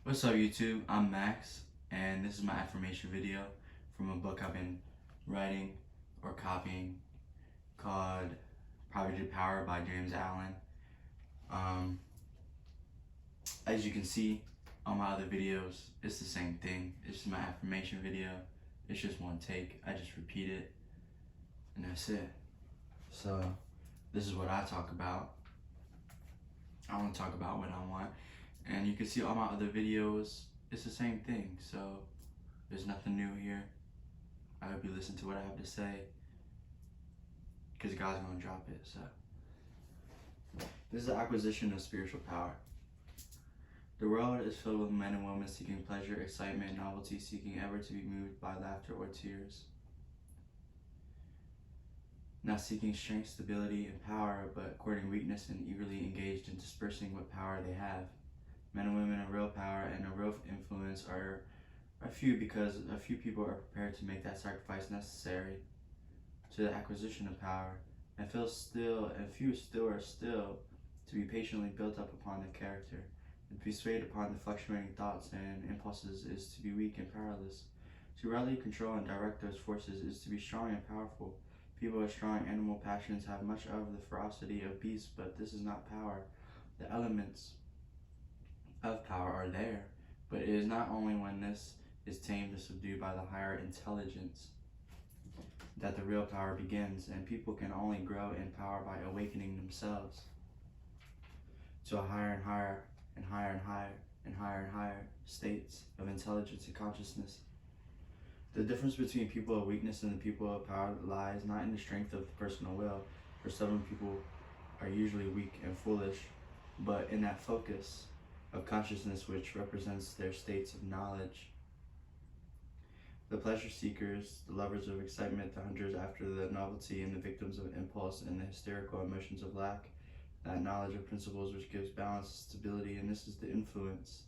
What's up YouTube? I'm Max and this is my affirmation video from a book I've been writing or copying called Poverty to Power by James Allen. As you can see on my other videos, it's the same thing. It's just my affirmation video. It's just one take. I just repeat it and that's it. So this is what I talk about. I want to talk about what I want. And you can see all my other videos, it's the same thing. So there's nothing new here. I hope you listen to what I have to say, because God's gonna drop it. So this is the acquisition of spiritual power. The world is filled with men and women seeking pleasure, excitement, novelty, seeking ever to be moved by laughter or tears. Not seeking strength, stability, and power, but courting weakness and eagerly engaged in dispersing what power they have. Men and women of real power and of real influence are few, because a few people are prepared to make that sacrifice necessary to the acquisition of power, and few still are to be patiently built up upon the character, and to be swayed upon the fluctuating thoughts and impulses is to be weak and powerless. To rightly control and direct those forces is to be strong and powerful. People with strong animal passions have much of the ferocity of beasts, but this is not power. The elements of power are there, but it is not only when this is tamed or subdued by the higher intelligence that the real power begins, and people can only grow in power by awakening themselves to a higher and higher and higher and higher and higher and higher states of intelligence and consciousness. The difference between people of weakness and the people of power lies not in the strength of the personal will, for stubborn people are usually weak and foolish, but in that focus of consciousness which represents their states of knowledge. The pleasure seekers, the lovers of excitement, the hunters after the novelty, and the victims of impulse and the hysterical emotions of lack that knowledge of principles which gives balance, stability, and this is the influence.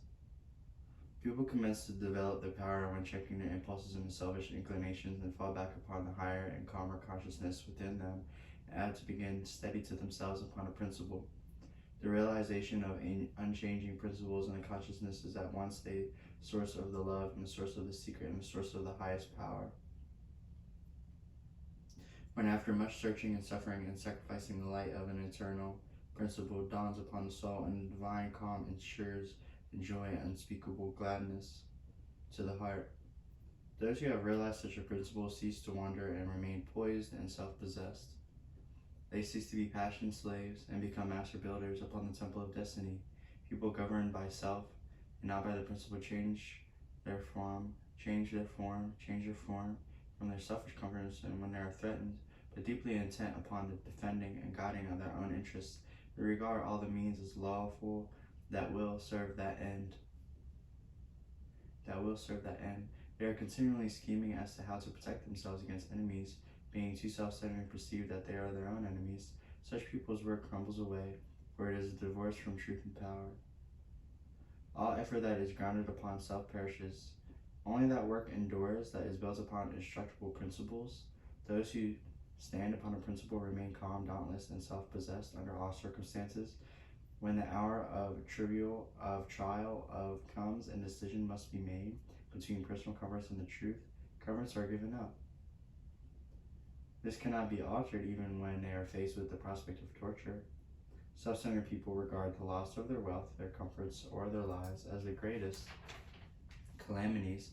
People commence to develop their power when checking their impulses and selfish inclinations, and fall back upon the higher and calmer consciousness within them, and to begin steady to themselves upon a principle. The realization of unchanging principles in the consciousness is at once the source of the love and the source of the secret and the source of the highest power. When after much searching and suffering and sacrificing, the light of an eternal principle dawns upon the soul, and the divine calm ensures joy and unspeakable gladness to the heart. Those who have realized such a principle cease to wander and remain poised and self-possessed. They cease to be passion slaves and become master builders upon the temple of destiny. People governed by self and not by the principle change their form from their selfish comforts, and when they are threatened, but deeply intent upon the defending and guiding of their own interests, they regard all the means as lawful that will serve that end. They are continually scheming as to how to protect themselves against enemies, being too self-centered and perceive that they are their own enemies. Such people's work crumbles away, for it is a divorce from truth and power. All effort that is grounded upon self perishes. Only that work endures that is built upon indestructible principles. Those who stand upon a principle remain calm, dauntless, and self-possessed under all circumstances. When the hour of trial comes and decision must be made between personal comforts and the truth, comforts are given up. This cannot be altered even when they are faced with the prospect of torture. Self-centered people regard the loss of their wealth, their comforts, or their lives as the greatest calamities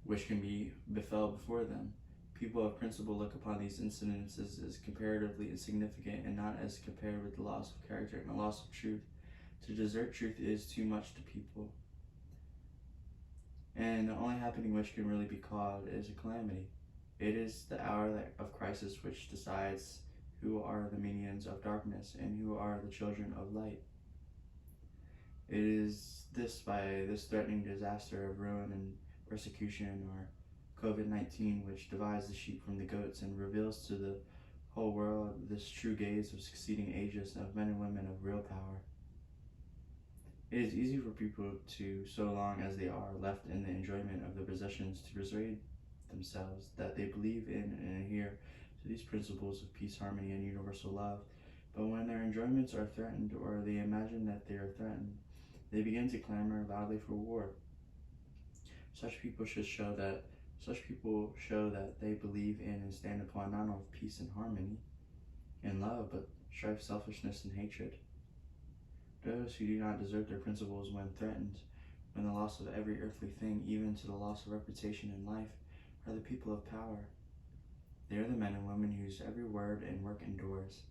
which can be befell before them. People of principle look upon these incidences as comparatively insignificant, and not as compared with the loss of character and the loss of truth. To desert truth is too much to people, and the only happening which can really be called is a calamity. It is the hour of crisis which decides who are the minions of darkness and who are the children of light. It is by this threatening disaster of ruin and persecution, or COVID-19, which divides the sheep from the goats and reveals to the whole world this true gaze of succeeding ages of men and women of real power. It is easy for people to, so long as they are left in the enjoyment of the possessions, to persuade themselves that they believe in and adhere to these principles of peace, harmony, and universal love. But when their enjoyments are threatened, or they imagine that they are threatened, they begin to clamor loudly for war. Such people show that they believe in and stand upon not only peace and harmony and love, but strife, selfishness, and hatred. Those who do not desert their principles when threatened, when the loss of every earthly thing, even to the loss of reputation and life, are the people of power. They are the men and women whose every word and work endures.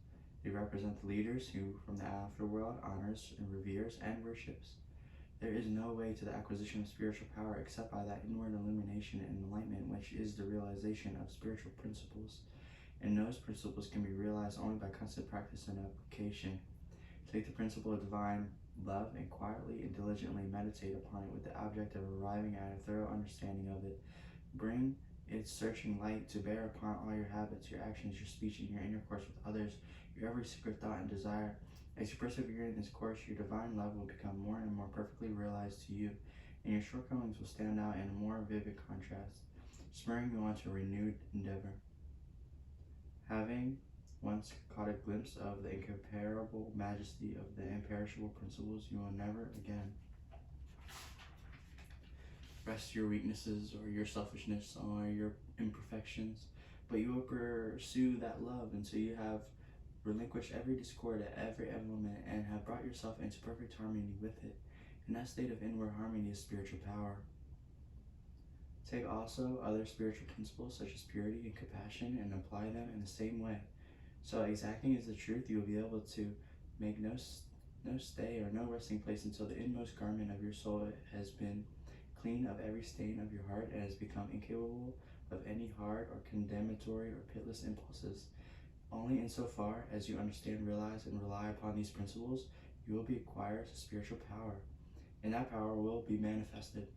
They represent the leaders who, from the afterworld, honors and reveres and worships. There is no way to the acquisition of spiritual power except by that inward illumination and enlightenment which is the realization of spiritual principles. And those principles can be realized only by constant practice and application. Take the principle of divine love and quietly and diligently meditate upon it with the object of arriving at a thorough understanding of it. Bring its searching light to bear upon all your habits, your actions, your speech, and your intercourse with others, your every secret thought and desire. As you persevere in this course, your divine love will become more and more perfectly realized to you, and your shortcomings will stand out in a more vivid contrast, spurring you on to renewed endeavor. Having once caught a glimpse of the incomparable majesty of the imperishable principles, you will never again rest your weaknesses or your selfishness or your imperfections, but you will pursue that love until you have relinquished every discord at every element and have brought yourself into perfect harmony with it. And that state of inward harmony is spiritual power. Take also other spiritual principles such as purity and compassion and apply them in the same way. So exacting is the truth, you will be able to make no stay or no resting place until the inmost garment of your soul has been clean of every stain of your heart and has become incapable of any hard or condemnatory or pitiless impulses. Only insofar as you understand, realize, and rely upon these principles, you will be acquired to spiritual power, and that power will be manifested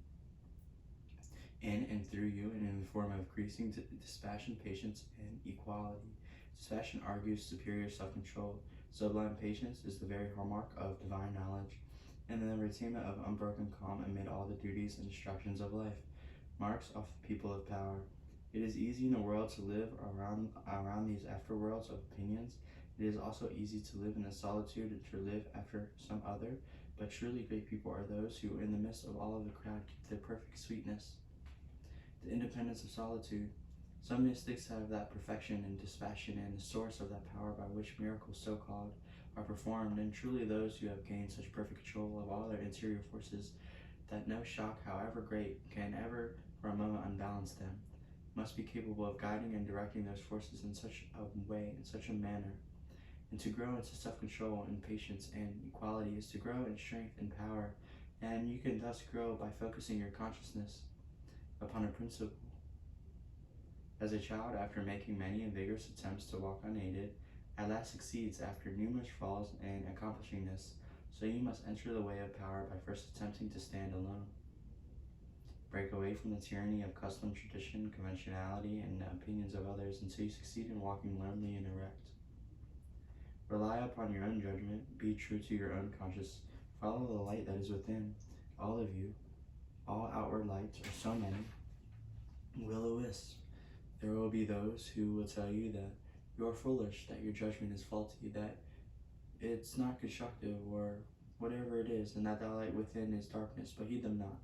in and through you and in the form of increasing dispassion, patience, and equality. Dispassion argues superior self-control. Sublime patience is the very hallmark of divine knowledge, and the retainment of unbroken calm amid all the duties and distractions of life marks off the people of power. It is easy in the world to live around these afterworlds of opinions. It is also easy to live in the solitude and to live after some other, but truly great people are those who, in the midst of all of the crowd, keep their perfect sweetness, the independence of solitude. Some mystics have that perfection and dispassion and the source of that power by which miracles so-called are performed, and truly those who have gained such perfect control of all their interior forces that no shock, however great, can ever for a moment unbalance them, must be capable of guiding and directing those forces in such a way, in such a manner. And to grow into self-control and patience and equality is to grow in strength and power, and you can thus grow by focusing your consciousness upon a principle. As a child, after making many and vigorous attempts to walk unaided, at last succeeds after numerous falls in accomplishing this, so you must enter the way of power by first attempting to stand alone. Break away from the tyranny of custom, tradition, conventionality, and the opinions of others until you succeed in walking lonely and erect. Rely upon your own judgment, be true to your own conscience, follow the light that is within all of you. All outward lights are so many will-o-wisps. There will be those who will tell you that you are foolish, that your judgment is faulty, that it's not constructive, or whatever it is, and that the light within is darkness, but heed them not.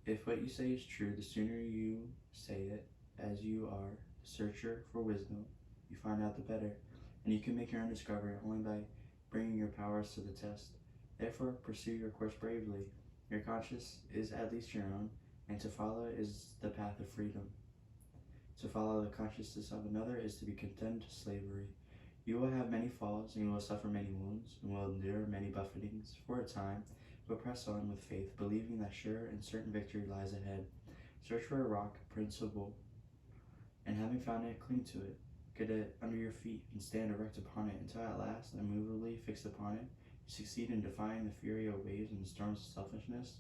If what you say is true, the sooner you say it, as you are the searcher for wisdom, you find out the better, and you can make your own discovery only by bringing your powers to the test. Therefore, pursue your course bravely. Your conscience is at least your own, and to follow is the path of freedom. To follow the consciousness of another is to be condemned to slavery. You will have many falls, and you will suffer many wounds, and will endure many buffetings for a time, but press on with faith, believing that sure and certain victory lies ahead. Search for a rock, principle, and having found it, cling to it. Get it under your feet, and stand erect upon it, until at last, immovably fixed upon it, you succeed in defying the fury of waves and storms of selfishness.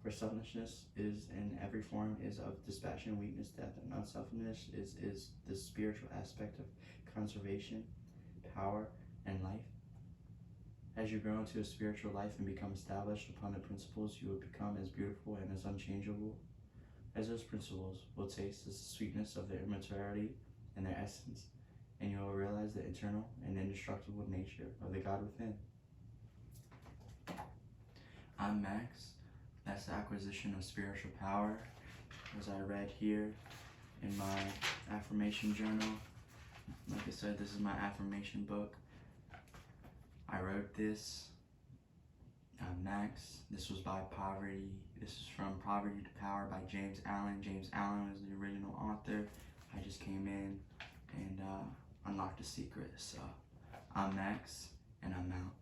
For selfishness is in every form is of dispassion, weakness, death, and unselfishness is the spiritual aspect of conservation, power, and life. As you grow into a spiritual life and become established upon the principles, you will become as beautiful and as unchangeable as those principles will taste as the sweetness of their immortality and their essence, and you will realize the eternal and indestructible nature of the God within. I'm Max. That's the acquisition of spiritual power, as I read here in my affirmation journal. Like I said, this is my affirmation book. I wrote this. I'm Max. This was by Poverty. This is from Poverty to Power by James Allen. James Allen was the original author. I just came in and unlocked a secret. So I'm Max, and I'm out.